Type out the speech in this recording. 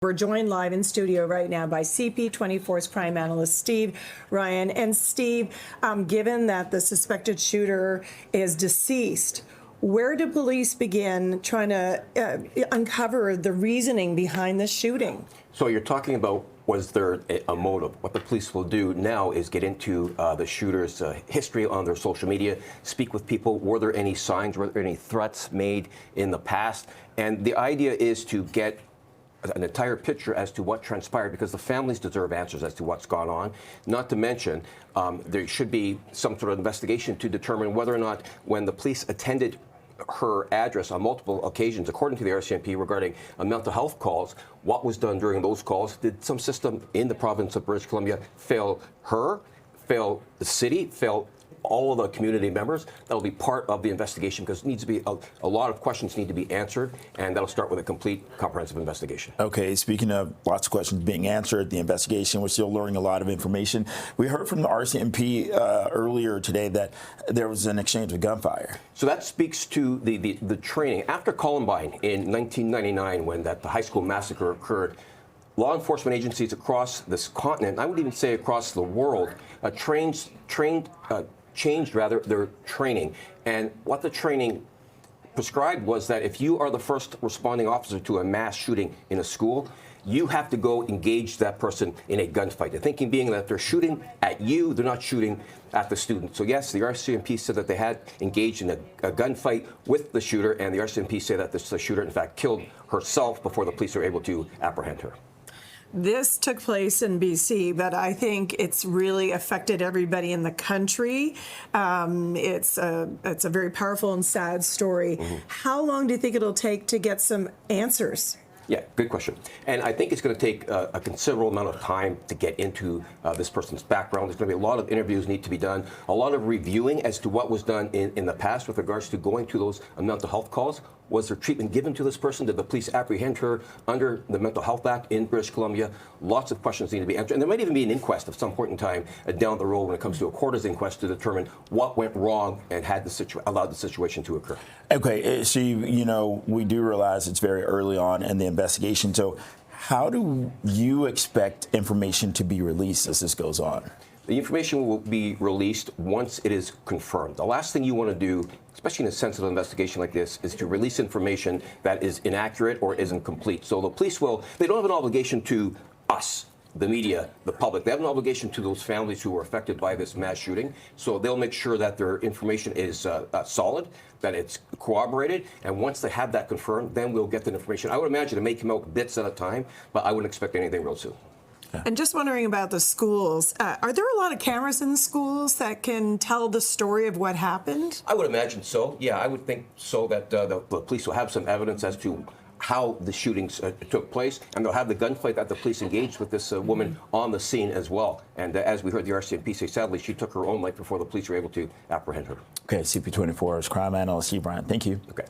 We're joined live in studio right now by CP24's crime analyst, Steve Ryan. And Steve, given that the suspected shooter is deceased, where do police begin trying to uncover the reasoning behind the shooting? So you're talking about, was there a motive? What the police will do now is get into the shooter's history on their social media, speak with people. Were there any signs, were there any threats made in the past? And the idea is to get an entire picture as to what transpired, because the families deserve answers as to what's gone on. Not to mention, there should be some sort of investigation to determine whether or not, when the police attended her address on multiple occasions, according to the RCMP, regarding mental health calls, what was done during those calls. Did some system in the province of British Columbia fail her, fail the city, fail all of the community members? That'll be part of the investigation, because it needs to be a lot of questions need to be answered, and that'll start with a complete, comprehensive investigation. Okay, speaking of lots of questions being answered, the investigation, we're still learning a lot of information. We heard from the RCMP earlier today that there was an exchange of gunfire. So that speaks to the training. After Columbine in 1999, when the high school massacre occurred, law enforcement agencies across this continent, I would even say across the world, changed their training. And what the training prescribed was that if you are the first responding officer to a mass shooting in a school, you have to go engage that person in a gunfight. The thinking being that they're shooting at you, they're not shooting at the student. So yes, the RCMP said that they had engaged in a gunfight with the shooter, and the RCMP said that the shooter in fact killed herself before the police were able to apprehend her. This took place in BC, but I think it's really affected everybody in the country. It's a very powerful and sad story. Mm-hmm. How long do you think it'll take to get some answers? Yeah, good question. And I think it's going to take a considerable amount of time to get into this person's background. There's going to be a lot of interviews need to be done, a lot of reviewing as to what was done in the past with regards to going to those mental health calls. Was there treatment given to this person? Did the police apprehend her under the Mental Health Act in British Columbia? Lots of questions need to be answered. And there might even be an inquest at some point in time down the road when it comes to a coroner's inquest to determine what went wrong and had allowed the situation to occur. Okay, so you know, we do realize it's very early on in the investigation. So how do you expect information to be released as this goes on? The information will be released once it is confirmed. The last thing you want to do, especially in a sensitive investigation like this, is to release information that is inaccurate or isn't complete. So the police they don't have an obligation to us, the media, the public. They have an obligation to those families who were affected by this mass shooting. So they'll make sure that their information is solid, that it's corroborated, and once they have that confirmed, then we'll get the information. I would imagine it may come out bits at a time, but I wouldn't expect anything real soon. And just wondering about the schools. Are there a lot of cameras in the schools that can tell the story of what happened? I would imagine so. Yeah, I would think so, that the police will have some evidence as to how the shootings took place, and they'll have the gunfight that the police engaged with this woman on the scene as well. And as we heard the RCMP say, sadly, she took her own life before the police were able to apprehend her. Okay, CP24's crime analyst, Steve Ryan. Thank you. Okay.